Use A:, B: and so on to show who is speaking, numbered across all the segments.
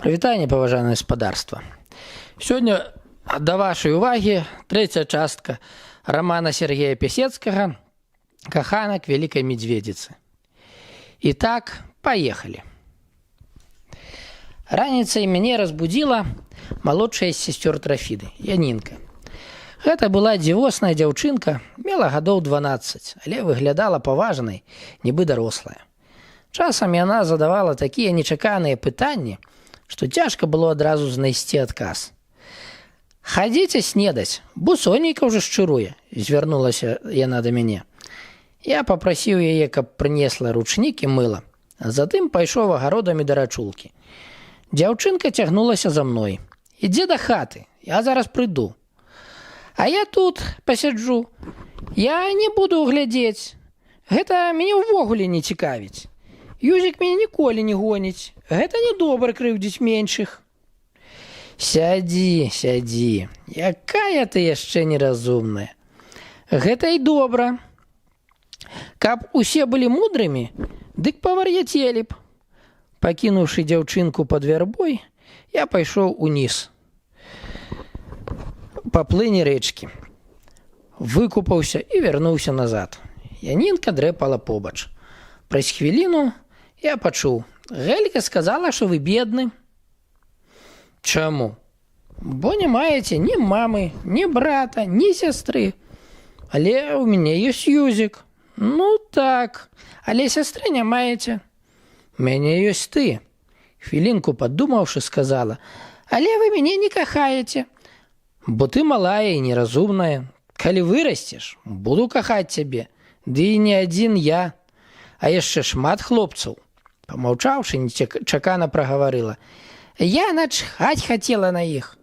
A: Прывітанне, паважанае гаспадарства. Сёння да вашай увагі трэцяя частка романа Сергея Пісецкага «Каханак Великой Медведицы». Итак, поехали. Раніцай мяне разбудзіла малодшая з сясцёр Трафіды, Янінка. Гэта была дзівосная дзяўчынка, мела гадоў 12, але выглядала паважнай, нібы дарослая. Часам яна задавала такія нечаканыя пытанні, што цяжка было адразу знайсці адказ. «Хадзіце снедаць, бо сонейка ўжо шчыруе», – звярнулася яна да мяне. Я папрасіў яе, каб прынесла ручнік і мыла, а затым пайшоў агародамі да рачулкі. Дзяўчынка цягнулася за мной. «Ідзі да хаты, я зараз прыйду». «А я тут пасяджу. Я не буду глядзець. Гэта мяне ўвогуле не цікавіць. Юзік мяне ніколі не гоніць. Гэта недобра крыўдзіць меншых». «Сядзі, сядзі. Якая ты яшчэ неразумная. Гэта і добра. Каб усе былі мудрымі, дык павар'яцелі б». Пакінуўшы дзяўчынку пад вярбой, я пайшоў уніз па плыні рэчкі. Выкупаўся і вярнуўся назад. Янінка дрэпала побач. Праз хвіліну я пачуў: «Гелька сказала, што вы бедны». «Чаму?» «Бо не маеце ні мамы, ні брата, ні сястры. Але ў мяне ёсць Юзік». «Ну так, але сястры не маеце». «У мяне ёсць ты». Хвілінку падумаўшы, сказала: «Але вы мяне не кахаеце». «Бо ты малая і неразумная. Калі вырасцеш, буду кахаць цябе. Ды і не адзін я, а яшчэ шмат хлопцаў». Памаўчаўшы, нечакана прагаварыла: «Я начхаць хацела на іх».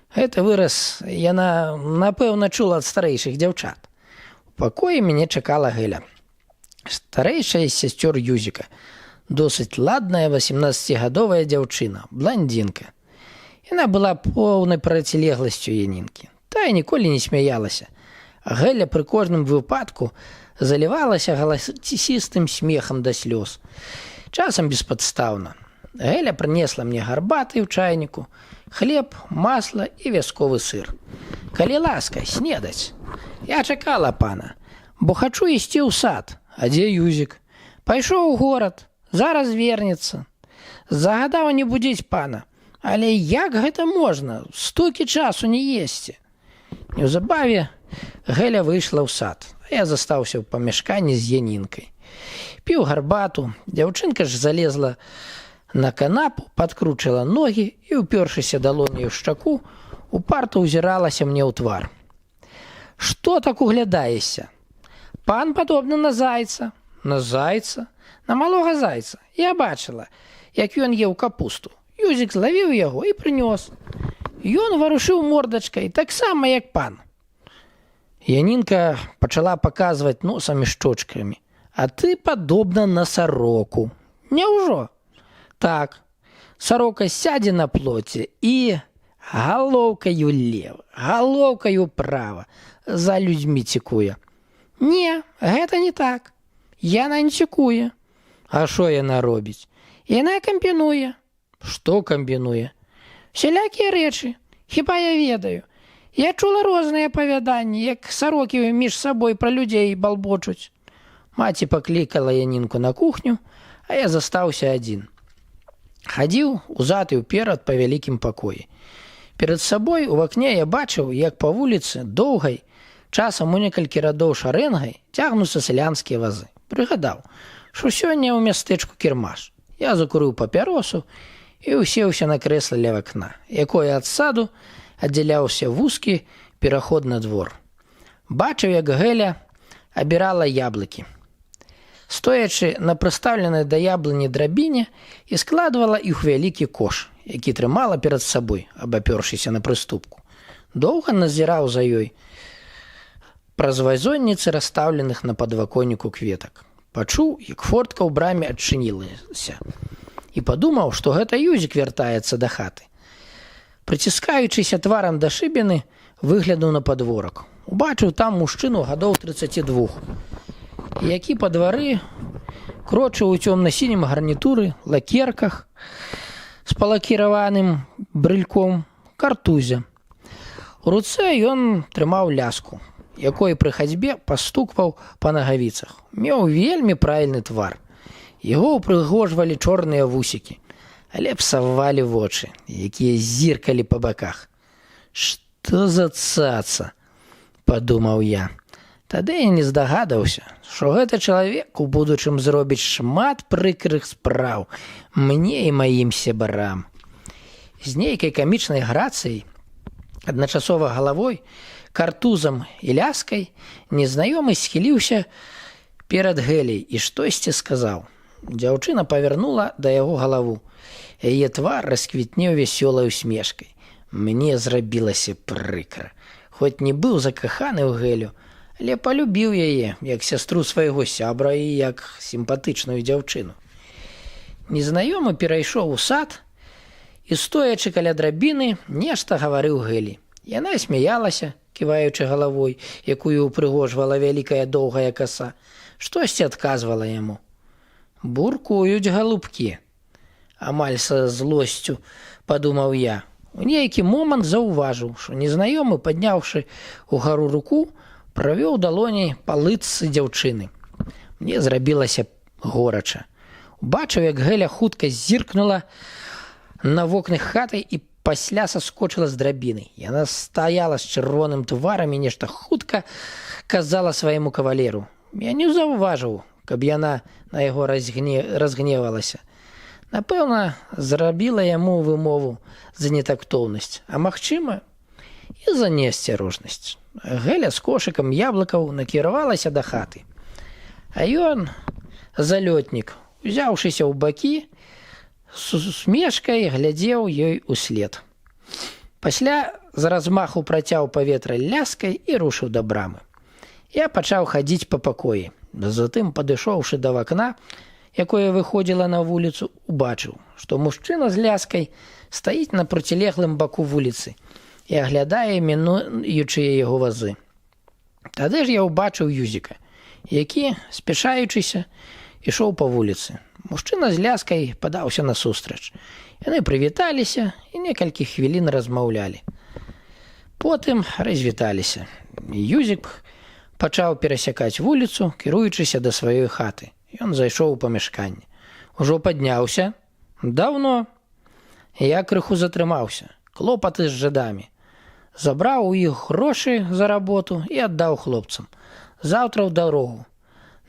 A: Гэты выраз яна, напэўна, чула ад старэйшых дзяўчат. У пакоі мяне чакала Геля, старэйшая з сясцёр Юзіка, досыць ладная 18гадовая дзяўчына, бландзінка. Яна была поўнай процілегласцю Янінкі. Тая ніколі не смяялася, а Геля пры кожным выпадку залівалася галасістым смехам да слёз. Часам беспадстаўна. Геля прынесла мне гарбаты ў чайніку, хлеб, масла і вясковы сыр. «Калі ласка, снедаць». «Я чакала пана, бо хачу ісці ў сад». «А дзе Юзік?» «Пайшоў у горад, зараз вернецца». «Загадаў не будзіць пана. Але як гэта можна? Столькі часу не есці». Неўзабаве Геля выйшла ў сад, а я застаўся ў памяшканні з Янінкай. Піў гарбату, дзяўчынка ж залезла на канапу, падкручыла ногі і, упёршыся далонню ў шчаку, упарта ўзіралася мне ў твар. «Што так углядаешся? Пан падобны на зайца». «На зайца? На малога зайца. Я бачыла, як ён еў капусту. Юзік злавіў яго і прынёс. Ён варушыў мордачкай, таксама, як пан». Янінка пачала паказваць носам і шчочкамі. «А ты падобна на сароку». «Няўжо?» «Так, сарока сядзе на плоце і галоўкаю лева, галоўкаю права, за людзьмі цікуе». «Не, гэта не так. Яна не цікуе». «А што яна робіць?» «Яна камбінуе». «Што камбінуе?» «Всялякія рэчы. Хіба я ведаю. Я чула розныя апавяданні, як сарокі між сабой пра людзей балбочуць». Маці паклікала Янінку на кухню, а я застаўся адзін. Хадзіў узад і ўперад па вялікім пакоі. Перад сабой у вакне я бачыў, як па вуліцы доўгай, часам у некалькі радоў шарэнгай, цягнуцца сялянскія вазы. Прыгадаў, што сёння ў мястэчку кірмаш. Я закурыў папяросу і усеўся на крэсла ля вакна, якое ад саду аддзяляўся вузкі пераход на двор. Бачыў, як Геля абірала яблыкі, стоячы на прыстаўленай да яблыні драбіне, і складвала іх у вялікі кош, які трымала перад сабой, абапёршыся на прыступку. Доўга назіраў за ёй праз вазонніцы, расстаўленых на падваконніку кветак. Пачуў, як фортка ў браме адчынілася, і падумаў, што гэта Юзік вяртаецца да хаты. Прыціскаючыся тварам да шыбіны, выглянуў на падворак. Убачыў там мужчыну гадоў 32, які па двары крочыў у цёмна-сінім гарнітуры, лакерках, з палакіраваным брыльком картузя. У руцэ ён трымаў ляску, якой пры хадзьбе пастукваў па нагавіцах. Меў вельмі правільны твар. Яго ўпрыгожвалі чорныя вусікі, але псавалі вочы, якія зіркалі па баках. «Што за цаца?» – падумаў я. Тады я не здагадаўся, што гэты чалавек у будучым зробіць шмат прыкрых спраў мне і маім сябрам. З нейкай камічнай грацыяй, адначасова галавой, картузам і ляскай, незнаёмы схіліўся перад Геляй і штосьці сказаў. Дзяўчына павярнула да яго галаву. Яе твар расквітнеў вясёлай усмешкай. Мне зрабілася прыкра. Хоць не быў закаханы ў Гелю, але палюбіў яе, як сястру свайго сябра і як сімпатычную дзяўчыну. Незнаёмы перайшоў у сад і, стоячы каля драбіны, нешта гаварыў Гелі. Яна смяялася, ківаючы галавой, якую ўпрыгожвала вялікая доўгая каса. Штосьці адказвала яму. «Буркуюць галубкі», амаль са злосцю падумаў я. У нейкі момант заўважыў, што незнаёмы, падняўшы ўгару руку, правёў далоняй па лытцы дзяўчыны. Мне зрабілася горача. Убачыў, як Геля хутка зіркнула на вокны хаты і пасля саскочыла з драбіны. Яна стаяла з чырвоным тварам і нешта хутка казала свайму кавалеру. Я не заўважыў, каб яна на яго разгневалася. Напэўна, зрабіла яму вымову за нетактоўнасць, а магчыма, і за неасцярожнасць. Геля з кошыкам яблыкаў накіравалася да хаты. А ён, залётнік, узяўшыся ў бакі, з усмешкай глядзеў ёй услед. Пасля з размаху працяў паветра ляскай і рушыў да брамы. Я пачаў хадзіць па пакоі. Затым, падышоўшы да вакна, якое выходзіла на вуліцу, убачыў, што мужчына з ляскай стаіць на процілеглым баку вуліцы і аглядае мінуючыя яго вазы. Тады ж я ўбачыў Юзіка, які, спяшаючыся, ішоў па вуліцы. Мужчына з ляскай падаўся насустрач. Яны прывіталіся і некалькі хвілін размаўлялі. Потым развіталіся. Юзік пачаў перасякаць вуліцу, кіруючыся да сваёй хаты. Ён зайшоў у памяшканне. Ужо падняўся? Даўно. Я крыху затрымаўся. Клопаты з жадамі. Забраў у іх грошы за работу і аддаў хлопцам. Заўтра ў дарогу.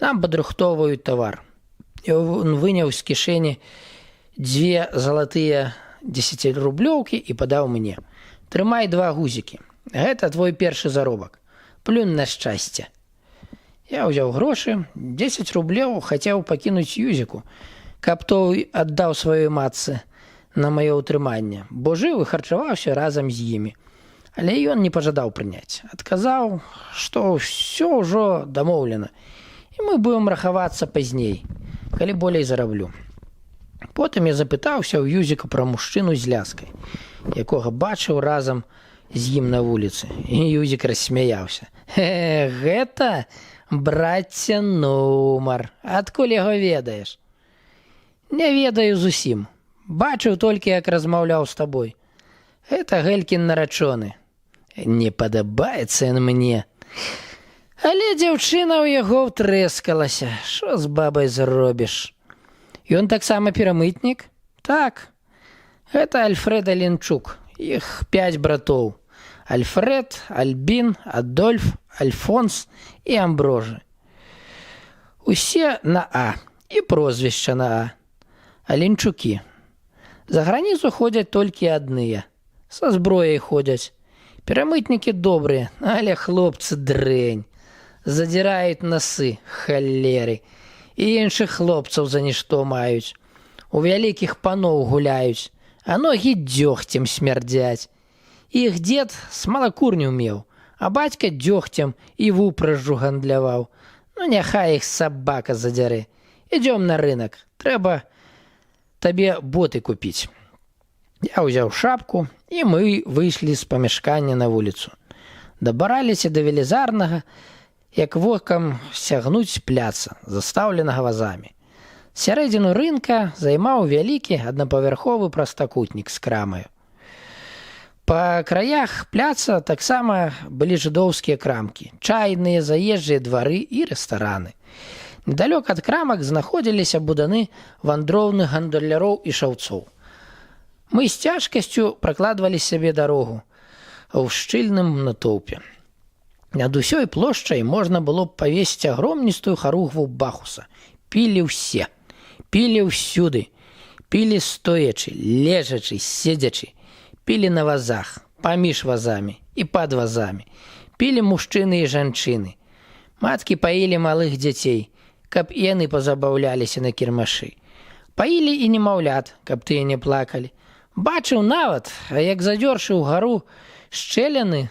A: Нам падрыхтоўваюць тавар. Ён выняў з кішэні 2 залатыя 10-рублёўкі і падаў мне. Трымай 2 гузікі. Гэта твой першы заробак. Плюнь на шчасце. Я ўзяў грошы, 10 рублёў хацеў пакінуць Юзіку, каб той аддаў сваёй матцы на маё ўтрыманне, бо жыў і харчаваўся разам з імі. Але ён не пажадаў прыняць. Адказаў, што ўсё ўжо дамоўлена, і мы будзем рахавацца пазней, калі болей зараблю. Потым я запытаўся ў Юзіка пра мужчыну з ляскай, якога бачыў разам з ім на вуліцы. І Юзік рассмяяўся. Гэта, брацця, нумар. Адкуль яго ведаеш? Не ведаю зусім. Бачыў толькі, як размаўляў з табой. Гэта Гелькін нарачоны. Не падабаецца ён мне. Але дзяўчына ў яго ўтрэскалася. Што з бабай зробіш? Ён таксама перамытнік? Так. Гэта Альфред Аленчук. Іх 5 братоў. Альфред, Альбін, Адольф, Альфонс і Амброжы. Усе на А і прозвішча на А. Аленчукі. За граніцу ходзяць толькі адныя. Са зброяй ходзяць. Перамытнікі добрыя, але хлопцы дрэнь. Задзіраюць насы, халеры. І іншых хлопцаў за нішто маюць. У вялікіх паноў гуляюць, а ногі дзёгцем смярдзяць. Іх дзед смалакурню меў, а бацька дзёгцем і вупражжу гандляваў. Ну, няхай іх сабака задзярэ. Ідём на рынак, трэба табе боты купіць. Я ўзяў шапку, і мы выйшлі з памяшкання на вуліцу. Дабараліся да велізарнага, як вокам сягнуць пляца, застаўленага вазамі. Сярэдзіну рынка займаў вялікі аднапавярховы прастакутнік з крамаю. Па краях пляца таксама былі жыдоўскія крамкі, чайныя, заезджыя двары і рэстараны. Недалёк ад крамак знаходзіліся буданы вандроўных гандляроў і шаўцоў. Мы з цяжкасцю пракладвалі сябе дарогу ў шчыльным натоўпе. Над усёй плошчай можна было б павесіць агромністую харугву Бахуса. Пілі ўсе, пілі ўсюды, пілі стоячы, лежачы, седзячы, пілі на вазах, паміж вазамі і пад вазамі, пілі мужчыны і жанчыны. Маткі паілі малых дзяцей, каб і яны пазабаўляліся на кірмашы. Паілі і немаўлят, каб тыя не плакалі. Бачыў нават, як задзёршы ўгару шчэліны,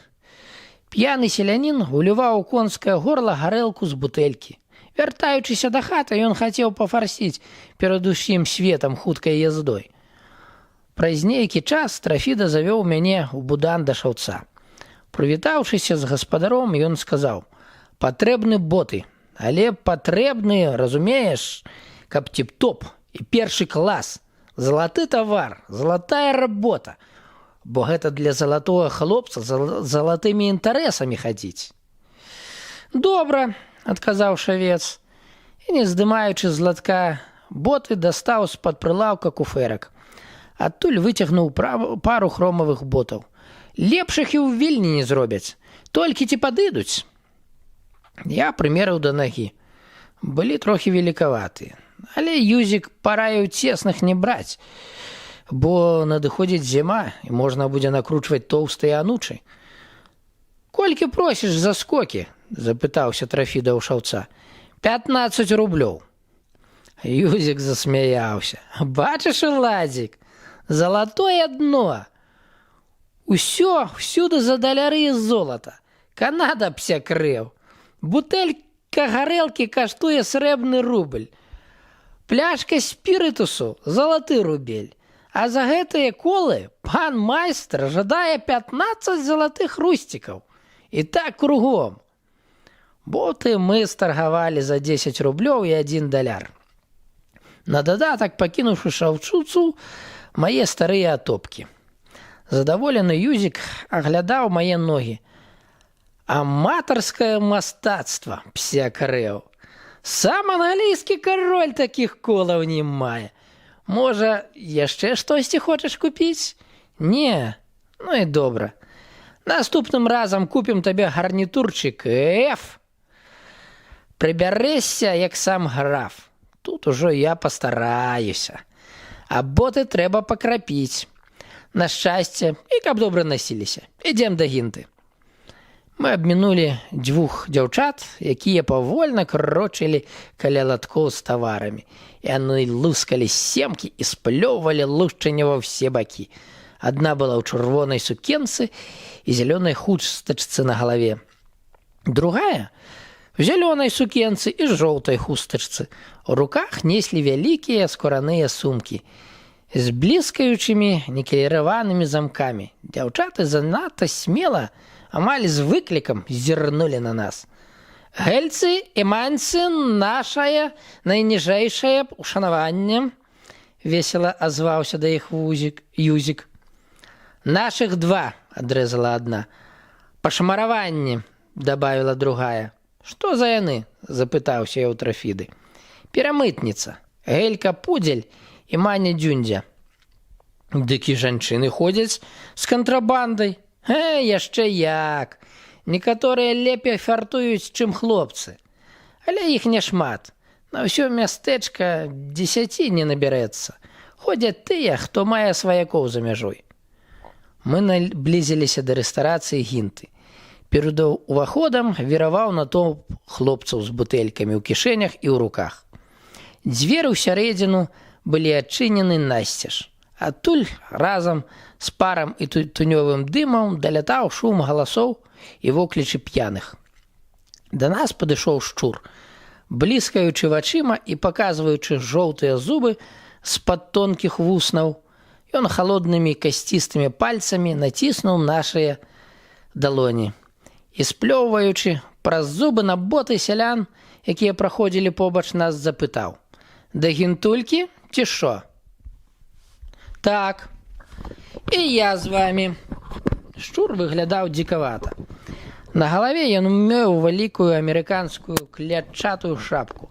A: п'яны селянін уліваў у конскае горла гарэлку з бутэлькі. Вяртаючыся да хаты, ён хацеў пафарсіць перад усім светам хуткай яздой. Праз нейкі час Трафіда завёў мяне ў будан да шаўца. Прывітаўшыся з гаспадаром, ён сказаў: «Патрэбны боты, але патрэбны, разумееш, каб тип-топ і першы клас, залаты тавар, залатая работа, бо гэта для залатога хлопца з залатымі інтарэсамі хадзіць». «Добра», – адказаў шавец, і, не здымаючы з латка боты, дастаў з-пад прылаўка куфэрак. Адтуль выцягнуў пару хромавых ботаў. «Лепшых і ў Вільні не зробяць, толькі ці падыдуць». Я прымерыў да нагі. Былі трохі великаватыя, але Юзік параіў цесных не браць, бо надыходзіць зіма, і можна будзе накручваць тоўстыя анучы. «Колькі просіш за скокі?» – запытаўся Трафіда ў шаўца. 15 рублёў. Юзік засмяяўся. «Бачыш, Уладзік, залатое дно. Усё, всюды за даляры і золата. Канада псякрэў. Бутэлька гарэлкі каштуе срэбны рубль. Пляшка спірытусу – залаты рубель. А за гэтыя колы пан майстар жадае 15 залатых русцікаў. І так кругом». Боты мы старгавалі за 10 рублёў і 1 даляр. На дадатак, пакінуўшы шаўчуцу, мае старыя атопкі. Задаволены Юзік аглядаў мае ногі. «Аматарскае мастацтва, псякрэў. Сам англійскі кароль такіх колаў не мае. Можа, яшчэ штосьці хочаш купіць?» «Не, ну і добра. Наступным разам купім табе гарнітурчык F. Прыбярэшся, як сам граф. Тут ужо я пастараюся. А боты трэба пакрапіць. На шчасце, і каб добра насіліся. Ідзем да гінты». Мы абмінулі 2 дзяўчат, якія павольна крочылі каля латкоў з таварамі. Яны лускалі семкі і сплёўвалі лушчыне ва ўсе бакі. Адна была ў чырвонай сукенцы і зялёнай хустачцы на галаве. Другая в зялёнай сукенцы і жоўтай хустачцы. У руках неслі вялікія скураныя сумкі з бліскаючымі никеліраванымі замкамі. Дзяўчаты занадта смела, амаль з выклікам зірнулі на нас. «Гельцы і манцы, нашае найніжэйшае ушанаванне», – весела азваўся да іх Юзік. «Нашых 2, – адрэзала адна. «Пашмараванне», – дабавіла другая. «Што за яны?» – запытаўся я ў Трафіды. «Перамытніца, Гелька Пудзель і Маня Дзюндзя». «Дык і жанчыны ходзяць з кантрабандай». Яшчэ як. Некаторыя лепей фартуюць, чым хлопцы. Але іх няшмат. На ўсё мястэчка 10 не набярэцца. Ходзяць тыя, хто мае сваякоў за мяжой». Мы наблізіліся да рэстарацыі гінты. Перад уваходам віраваў натоўп хлопцаў з бутэлькамі ў кішэнях і ў руках. Дзверы ўсярэдзіну былі адчынены насцеж. Адтуль разам з парам і тютюнёвым дымам далятаў шум галасоў і воклічы п'яных. Да нас падышоў шчур, бліскаючы вачыма і паказваючы жоўтыя зубы з-пад тонкіх вуснаў. Ён халоднымі касцістымі пальцамі націснуў нашыя далоні і, сплёўваючы праз зубы на боты сялян, якія праходзілі побач нас, запытаў: Да гінтулькі ці що? Так, і я з вами. Шчур выглядаў дзікавата. На галаве ён меў вялікую амерыканскую клятчатую шапку,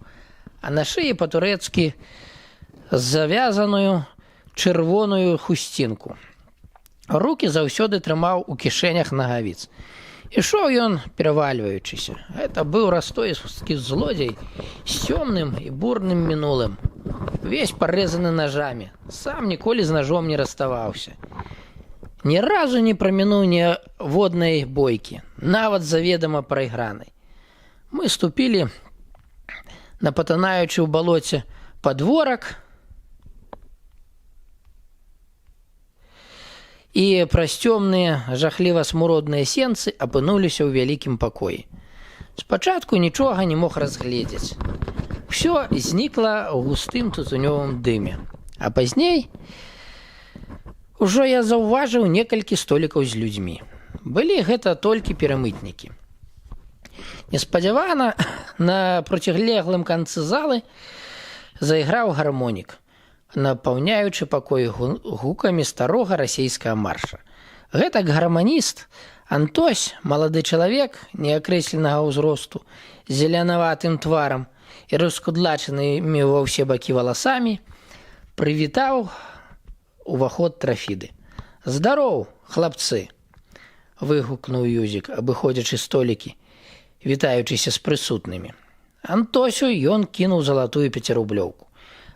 A: а на шыі па-турэцкі завязаную чырвоную хусцінку. Рукі заўсёды трымаў у кішэнях нагавіц. Ішоў ён, перавальваючыся. Гэта быў растойскі злодзей з цёмным і бурным мінулым. Весь парэзаны нажамі, сам ніколі з нажом не раставаўся. Ні разу не прамінуў ніводнай бойкі, нават заведама прайгранай. Мы ступілі на патанаючы ў балоце падворак і праз цёмныя, жахліва смуродныя сенцы апынуліся ў вялікім пакоі. Спачатку нічога не мог разгледзець. Усё знікла ў густым тутунёвым дыме. А пазней ужо я заўважыў некалькі столікаў з людзьмі. Былі гэта толькі перамытнікі. Неспадзявана на процілеглым канцы залы зайграў гармонік, напаўняючы пакой гукамі старога расійскага марша. Гэтак гарманіст Антось, малады чалавек неакрэсленага ўзросту, з зелянаватым тварам і раскудлачанымі ва ўсе бакі валасамі, прывітаў уваход Трафіды. «Здароў, хлапцы!» – выгукнуў Юзік, абыходзячы столікі, вітаючыся з прысутнымі. Антосю ён кінуў залатую 5-рублёўку.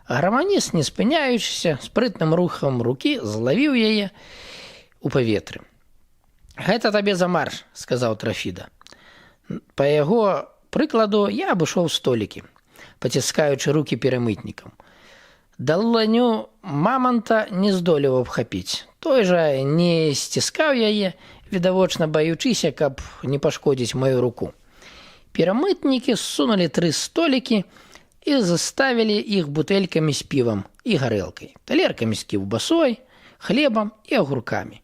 A: Гарманіст, не спыняючыся, спрытным рухам рукі злавіў яе ў паветры. «Гэта табе за марш», – сказаў Трафіда. Па яго прыкладу я абышоў столікі, паціскаючы рукі перамытнікам. Далоню маманта не здолеў абхапіць. Той жа не сціскаў яе, відавочна баючыся, каб не пашкодзіць маю руку. Перамытнікі ссунулі 3 столікі і заставілі іх бутэлькамі з півам і гарэлкай, талеркамі з кіўбасой, хлебам і агуркамі.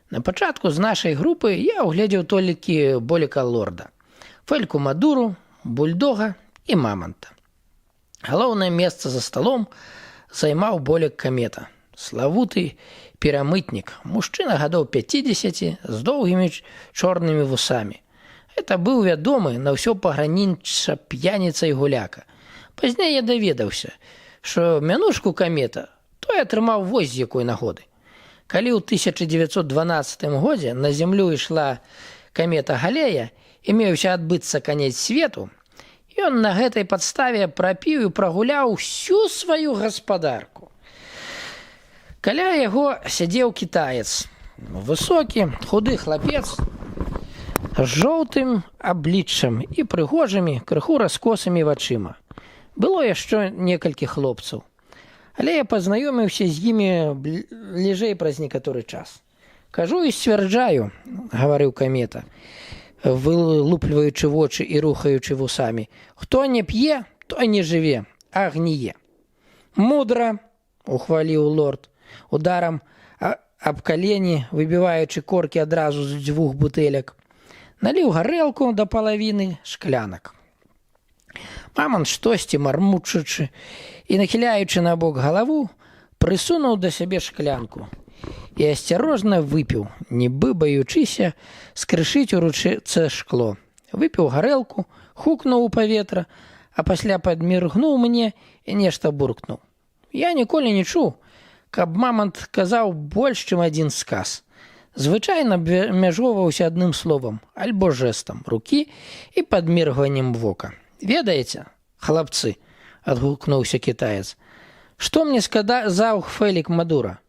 A: На пачатку з нашай групы я угледзеў толькі Боліка Лорда, Фэльку Мадуру, Бульдога і маманта. Галоўнае месца за сталом займаў Болік Камета, славуты перамытнік, мужчына гадоў 50 з доўгімі чорнымі вусамі. Это быў вядомы на ўсё пагранічча п'яніца і гуляка. Пазней я даведаўся, што мянушку Камета той атрымаў вось з якой нагоды. Калі ў 1912 годзе на зямлю ішла камета Галея і меўся адбыцца канец свету, ён на гэтай падставе прапіў і прагуляў усю сваю гаспадарку. Каля яго сядзеў кітаец, высокі, худы хлапец, з жоўтым абліччам і прыгожымі, крыху раскосымі вачыма. Было яшчэ некалькі хлопцаў, але я пазнаёміўся з імі бліжэй праз некаторы час. «Кажу і сцвярджаю», – гаварыў Камета, вылупліваючы вочы і рухаючы вусамі, «хто не п'е, той не жыве, а гніе». «Мудра», – ухваліў лорд, ударам аб калені, выбіваючы коркі адразу з 2 бутэлек. Наліў гарэлку да палавіны шклянак. Мамант, штосьці мармучачы і нахіляючы на бок галаву, прысунуў да сябе шклянку і асцярожна выпіў, нібы баючыся скрышыць у ручцы шкло. Выпіў гарэлку, хукнуў у паветра, а пасля падміргнуў мне і нешта буркнуў. Я ніколі не чуў, каб мамант казаў больш, чым адзін сказ. Звычайна абмяжоўваўся адным словам альбо жэстам рукі і падміргваннем вока. «Ведаеце, хлапцы», – адгукнуўся кітаец, «што мне сказаў Фэлік Мадура?»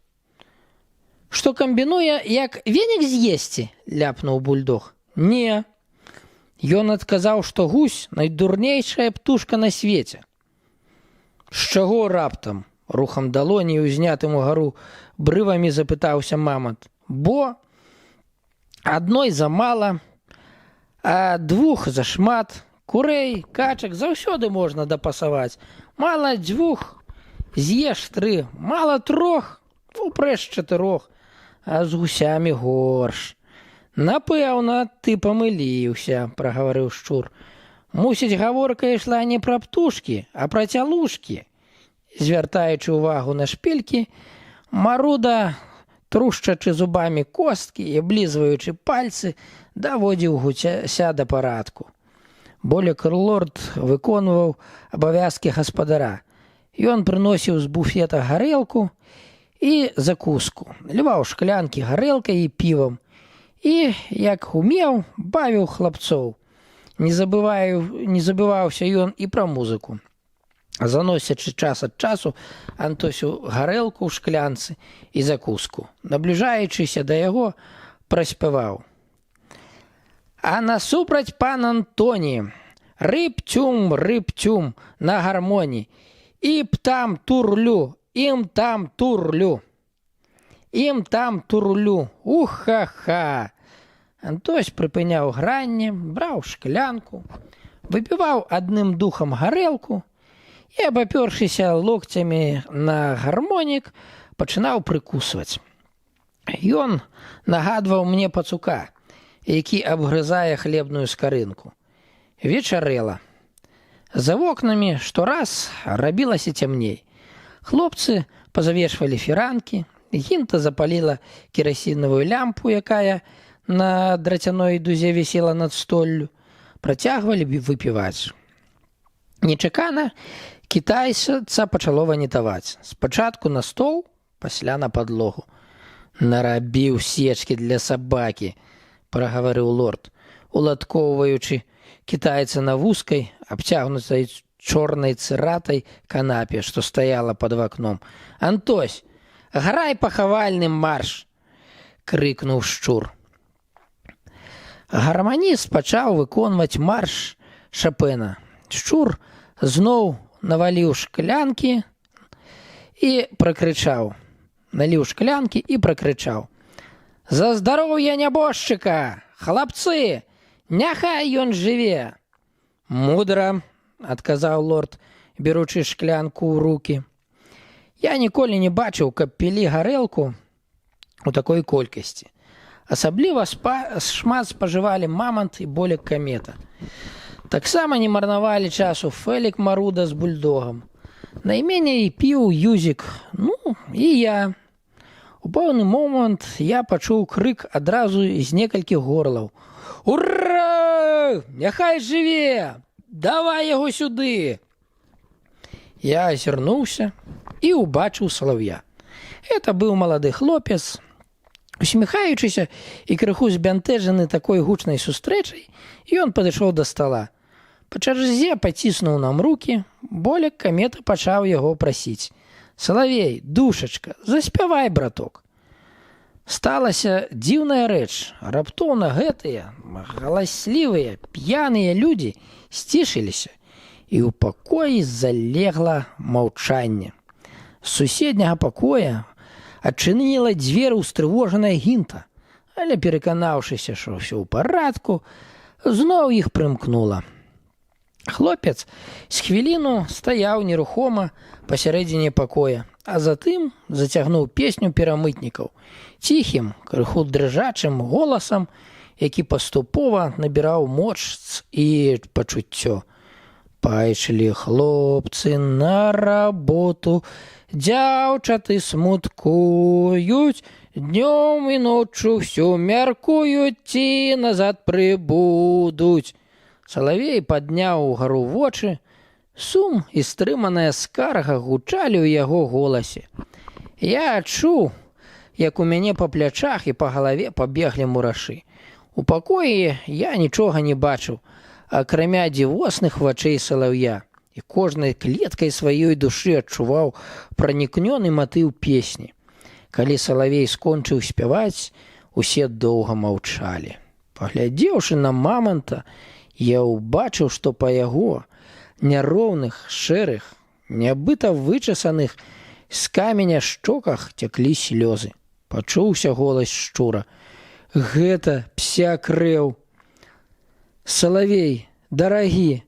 A: «Што камбінуе, як венік з'есці?» – ляпнуў Бульдог. «Не. Ён адказаў, што гусь – найдурнейшая птушка на свеце». «З чаго раптам?» – рухам далоні і узнятым угару брывамі запытаўся мамант. «Бо адной замала, а 2 зашмат. Курэй, качак заўсёды можна дапасаваць. Мала 2, з'еш 3, мала 3, упрэш 4, а з гусямі горш». «Напэўна, ты памыліўся», – прагаварыў шчур. «Мусіць, гаворка ішла не пра птушкі, а пра цялушкі. Звяртаючы ўвагу на шпількі, Маруда, трушчачы зубамі косткі і аблізваючы пальцы, даводзіў гуся да парадку. Болек-лорд выконваў абавязкі гаспадара. Ён прыносіў з буфета гарэлку і закуску, ліваў шклянкі гарэлкай і півам і, як умеў, бавіў хлапцоў. Не забываўся ён і пра музыку. Заносячы час ад часу Антосю гарэлку ў шклянцы і закуску. Набліжаючыся да яго, праспяваў. А насупраць пан Антоні, рыб-тюм, рыб-тюм на гармоні, іп там турлю, ім там турлю, ім там турлю, уха-ха. Антось прыпыняў гранне, браў шклянку, выпіваў адным духам гарэлку і, абапёршыся локцямі на гармонік, пачынаў прыкусваць. Ён нагадваў мне пацука, які абгрызае хлебную скарынку. Вечарэла. За вокнамі штораз рабілася цямней. Хлопцы пазавешвалі фіранкі, Гінта запаліла керасінавую лямпу, якая на драцяной дузе вісела над столлю, працягвалі выпіваць. Нечакана кітайца пачало ванітаваць. Спачатку на стол, пасля на падлогу. «Нарабіў сечкі для сабакі», – прагаварыў лорд, уладкоўваючы кітайца на вузкай, абцягнутай чорнай цыратай канапе, што стаяла пад вакном. «Антось, грай пахавальны марш!» – крыкнуў шчур. Гарманіст пачаў выконваць марш Шапена. Шчур зноў наваліў шклянкі і пракрычаў. Наліў шклянкі і пракрычаў. «За здароўе нябожчыка! Хлапцы! Няхай ён жыве!» «Мудра!» – адказаў лорд, беручы шклянку ў рукі. «Я ніколі не бачыў, каб пілі гарэлку у такой колькасці. Асабліва шмат спажывалі мамант і болек камета. Таксама не марнавалі часу Фелік Маруда з бульдогам. Найменей піў Юзік, ну і я. У пэўны момант я пачуў крык адразу з некалькіх горлаў. «Ура! Няхай жыве! Давай яго сюды!» Я азірнуўся і ўбачыў салаўя. Это быў малады хлопец. Усміхаючыся і крыху збянтэжаны такой гучнай сустрэчай, ён падышоў да стала. Па чарзе паціснуў нам рукі, болек камета пачаў яго прасіць. «Салавей, душачка, заспявай, браток!» Сталася дзіўная рэч. Раптоўна гэтыя галаслівыя, п'яныя людзі сцішыліся, і ў пакоі залегла маўчанне. З суседняга пакоя адчыніла дзверы ўстрывожаная Гінта, але, пераканаўшыся, што ўсё ў парадку, зноў іх прымкнула. Хлопец з хвіліну стаяў нерухома пасярэдзіне пакоя, а затым зацягнуў песню перамытнікаў ціхім, крыху дрыжачым голасам, які паступова набіраў моц і пачуццё. «Пайшлі хлопцы на работу, дзяўчаты смуткуюць, днём і ноччу всю мяркуюць, ці назад прыбудуць». Салавей падняў угару вочы. Сум і стрыманая скарга гучалі ў яго голасе. Я адчуў, як у мяне па плячах і па галаве пабеглі мурашы. У пакоі я нічога не бачыў, акрамя дзівосных вачэй салаўя, і кожнай клеткай сваёй душы адчуваў пранікнёны матыў песні. Калі салавей скончыў спяваць, усе доўга маўчалі. Паглядзеўшы на маманта, я ўбачыў, што па яго няроўных, шэрых, нябыта вычасаных з каменя шчоках цяклі слёзы. Пачуўся голас шчура. «Гэта пся крэў!» «Салавей, дарагі!»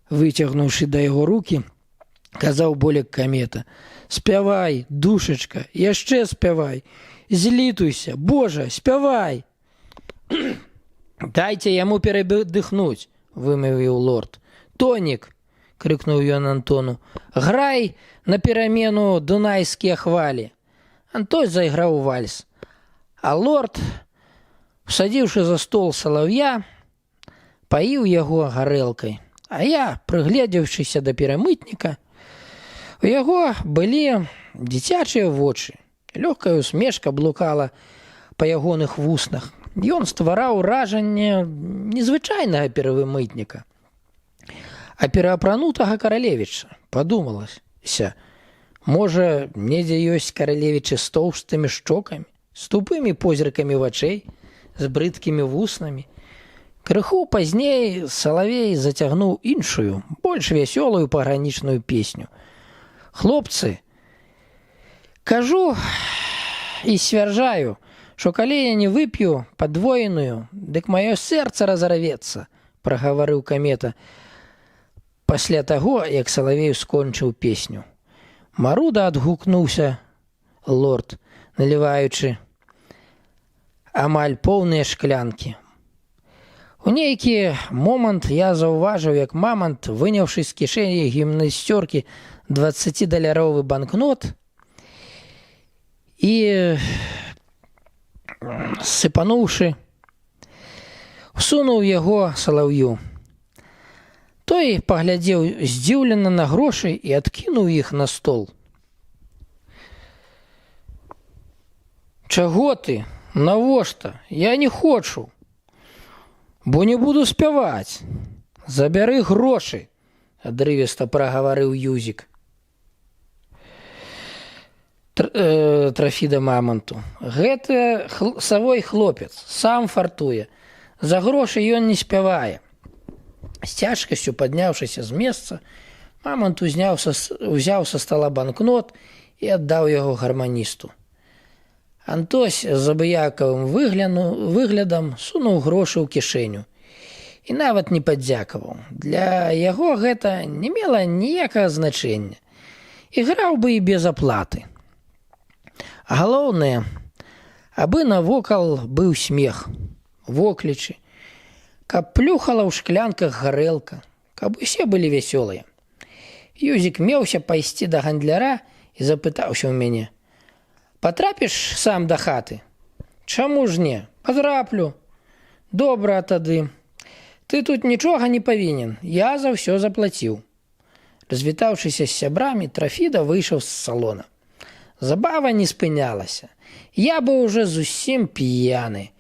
A: Выцягнуўшы да яго рукі, казаў болек камета. «Спявай, душачка, яшчэ спявай! Злітуйся, Божа, спявай!» «Дайце яму перадыхнуць!» – вымавіў лорд. «Тонік, – крикнуў ён Антону. «Грай на перамену дунайскія хвалі». Антон зайграў вальс. А лорд, усадзіўшы за стол салаўя, паіў яго гарэлкай. А я, прыгледзеўшыся да перамытніка, у яго былі дзіцячыя вочы. Лёгкая усмешка блукала па ягоных вуснах. Ён ствараў уражанне незвычайнага перамытніка, а пераапранутага каралевіча. Падумалася, можа, недзе ёсць каралевічы з тоўстымі шчокамі, з тупымі позіркамі вачэй, з брыдкімі вуснамі. Крыху пазней салавей зацягнуў іншую, больш вясёлую пагранічную песню. «Хлопцы, кажу і сцвярджаю, што калі я не вып'ю падвоеную, дык маё сэрца разарвецца», – прагаварыў Камета пасля таго, як салавей скончыў песню. «Маруда», – адгукнуўся лорд, наліваючы амаль поўныя шклянкі. У нейкі момант я заўважыў, як мамант, выняўшы з кішэні гімнасцёркі 20-даляровы банкнот і, сыпануўшы, всунуў яго салаўю. Той паглядзеў здзіўлена на грошы і адкінуў іх на стол. «Чаго ты? Навошта? Я не хочу, бо не буду спяваць. Забяры грошы», – адрывіста прагаварыў Юзік. Трафіда маманту. «Гэта савой хлопец, сам фартуе. За грошы ён не спявае». З цяжкасцю падняўшыся з месца, мамант узяў са стала банкнот і аддаў яго гарманісту. Антось з абыякавым выглядам сунуў грошы ў кішэню і нават не падзякаваў. Для яго гэта не мела ніякага значэння. Іграў бы і без аплаты. А галоўнае, абы навокал быў смех, воклічы, каб плюхала ў шклянках гарэлка, каб усе былі вясёлыя. Юзік меўся пайсці да гандляра і запытаўся ў мяне: «Патрапіш сам да хаты?» «Чаму ж не? Патраплю». «Добра тады. Ты тут нічога не павінен, я за ўсё заплаціў». Развітаўшыся з сябрамі, Трафіда выйшаў з салона. Забава не спынялася. Я быў уже зусім п'яны.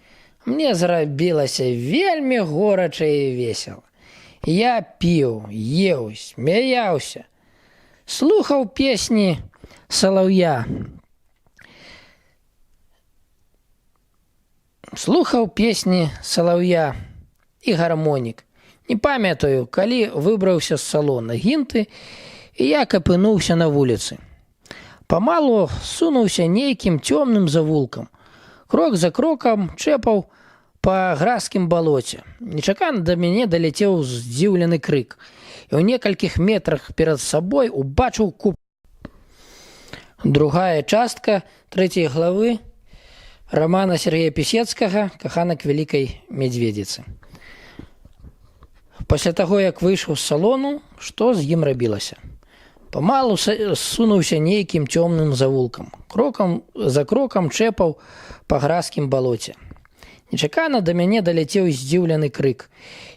A: Мне зрабілася вельмі горача і весела. Я піў, еў, смяяўся, слухаў песні салаўя. І гармонік. Не памятаю, калі выбраўся з салона гінты, і як апынуўся на вуліцы. Памалу сунуўся нейкім цёмным завулкам. Крок за крокам чэпаў па гразкім балоце. Нечакана да мяне даляцеў здзіўлены крык. І ў некалькіх метрах перад сабой убачыў куп. Другая частка 3 главы романа Сергея Пісецкага «Каханак вялікай мядзведзіцы». Пасля таго, як выйшаў з салону, што з ім рабілася? Памалу сунуўся нейкім цёмным завулкам. Крокам за крокам чэпаў па гразкім балоце. Нечакана да мяне даляцеў здзіўлены крык.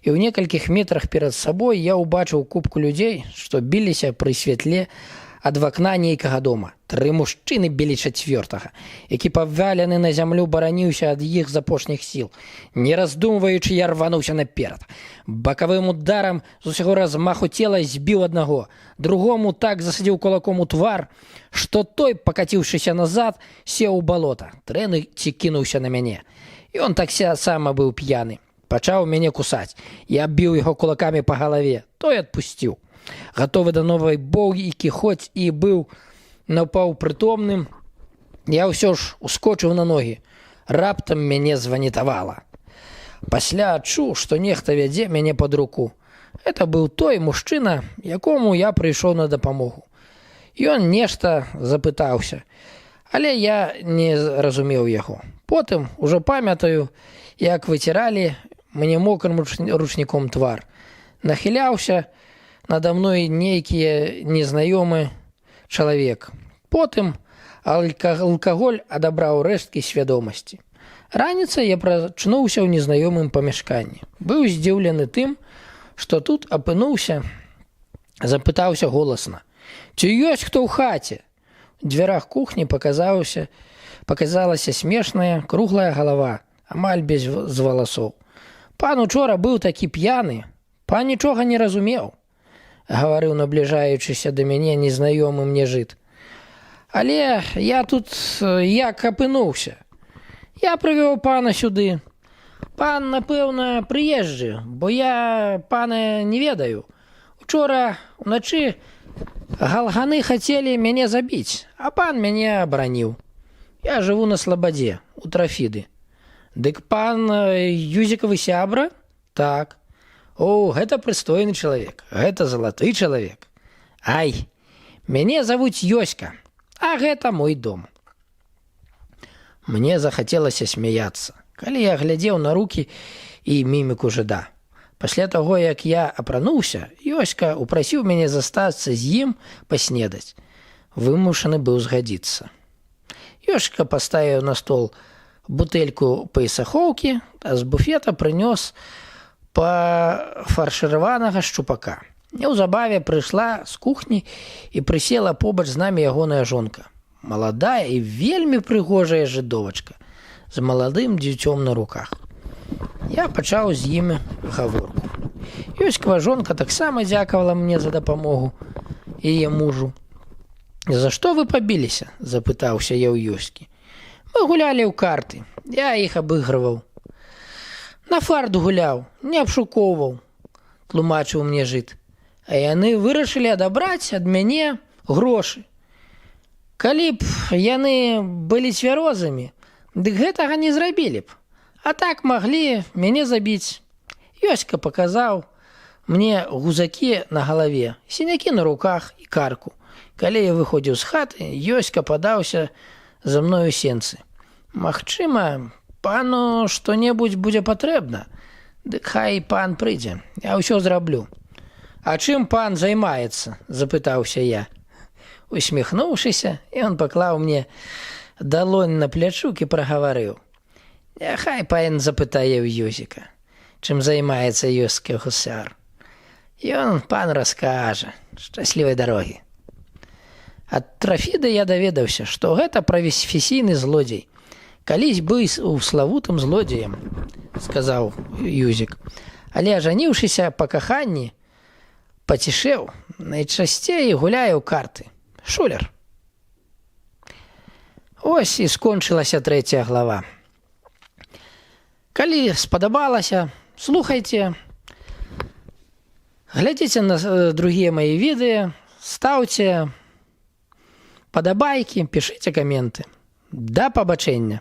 A: І ў некалькіх метрах перад сабой я ўбачыў купку людзей, што біліся пры святле ад вакна нейкага дома. 3 мужчыны білі 4-го, які павалены на зямлю бараніўся ад іх з апошніх сіл. Не раздумваючы, я рвануўся наперад. Бакавым ударам з усяго размаху цела збіў аднаго, другому так засадзіў кулаком у твар, што той, пакаціўшыся назад, сеў у балота. Трэці кінуўся на мяне. Ён таксама быў п'яны. Пачаў мяне кусаць. Я біў яго кулакамі па галаве. Той адпусціў. Гатовы да новай бойкі, хоць і быў напаўпрытомным, я ўсё ж ускочыў на ногі. Раптам мяне званітавала. Пасля адчуў, што нехта вядзе мяне пад руку. Это быў той мужчына, якому я прыйшоў на дапамогу. Ён нешта запытаўся, але я не разумеў яго. Потым ужо памятаю, як выціралі мне мокрым ручніком твар. Нахіляўся надо мной нейкі незнаёмы чалавек. Потым алкаголь адабраў рэшткі свядомасці. Раніцай я прачнуўся ў незнаёмым памяшканні. Быў здзіўлены тым, што тут апынуўся, запытаўся голасна: «Ці ёсць хто ў хаце?» У дзвярах кухні паказалася смешная круглая галава, амаль без валасоў. «Пан учора быў такі п'яны, пан нічога не разумеў», – гаварыў набліжаючыся да мяне незнаёмы мне жыд. «Але я тут як апынуўся. Я прывёў пана сюды. Пан, напэўна, прыезджы, бо я пана не ведаю. Учора ўначы галганы хацелі мяне забіць, а пан мяне абараніў. Я жыву на Слабадзе, у Трафіды». «Дык пан Юзікавы сябра?» «Так». «О, гэта прыстойны чалавек, гэта залаты чалавек. Ай, мяне завуць Ёська, а гэта мой дом». Мне захацелася смяяцца, калі я глядзеў на рукі і міміку жыда. Пасля таго, як я апрануўся, Ёська упрасіў мяне застацца з ім паснедаць. Вымушаны быў згадзіцца. Ёшка паставіў на стол бутэльку паісахоўкі, а з буфета прынёс пафаршыраванага шчупака. Неўзабаве прыйшла з кухні і прысела побач з намі ягоная жонка. Маладая і вельмі прыгожая жыдовачка з маладым дзіцём на руках. Я пачаў з імі гаворку. Ёськава жонка таксама дзякавала мне за дапамогу яе мужу. «За што вы пабіліся?» – запытаўся я ў Ёскі. «Мы гулялі ў карты, я іх абыгрываў». «На фарт гуляў, не абшукоўваў», – тлумачыў мне жыд. «А яны вырашылі адабраць ад мяне грошы. Калі б яны былі цвярозамі, дык гэтага не зрабілі б. А так маглі мяне забіць». Ёська паказаў мне гузакі на галаве, сінякі на руках і карку. Калі я выходзіў з хаты, Ёська падаўся за мною сенцы. «Магчыма, пану што-небудзь будзе патрэбна. Дык хай пан прыйдзе, я ўсё зраблю». «А чым пан займаецца?» – запытаўся я. Усміхнуўшыся, ён паклаў мне далонь на плячук і прагаварыў: «Няхай пан запытае ў Юзіка, чым займаецца ёскі гусар. Ён пан раскажа. Шчаслівай дарогі». Ад Трафіды я даведаўся, што гэта прафесійны злодзей. «Калісь быў славутым злодзеем», – сказаў Юзік. «Але ажаніўшыся па каханні, пацішэў, найчасцей гуляе ў карты. Шулер». Ось і скончылася 3 глава. Калі спадабалася, слухайце, глядзіце на другія мае відэа, стаўце падабайкі, пішыце каменты. Да пабачэння.